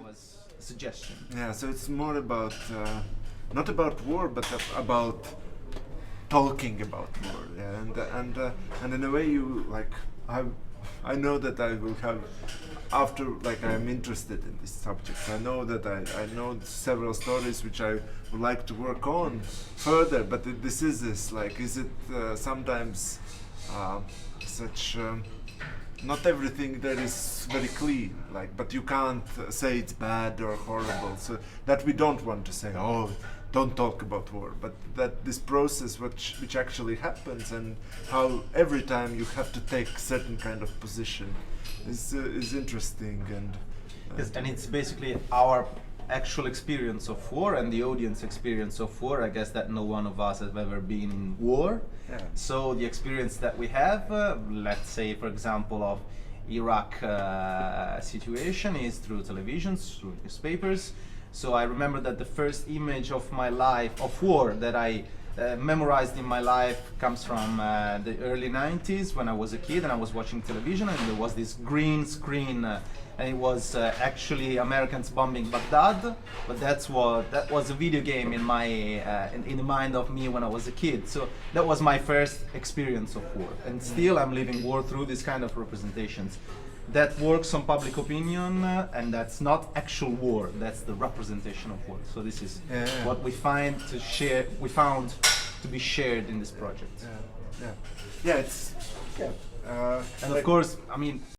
was a suggestion. Yeah, so it's more about not about war, but about talking about war. Yeah, and in a way, you like I know that I will have after like I'm interested in this subject. I know that I know several stories which I would like to work on further. But this is like, is it sometimes such. Not everything there is very clean, like, but you can't say it's bad or horrible. So that we don't want to say, oh, don't talk about war, but that this process which actually happens and how every time you have to take certain kind of position is interesting and. Yes, and it's basically our actual experience of war and the audience experience of war. I guess that no one of us has ever been in war. Yeah. So the experience that we have, let's say for example of Iraq situation, is through televisions, through newspapers. So I remember that the first image of my life, of war, that I memorized in my life comes from the early 90s when I was a kid and I was watching television, and there was this green screen and it was actually Americans bombing Baghdad, but that was a video game in my in the mind of me when I was a kid. So that was my first experience of war, and still I'm living war through this kind of representations. That works on public opinion, and that's not actual war. That's the representation of war. So this is what we find to share. We found to be shared in this project. Yeah. It's and of course, I mean,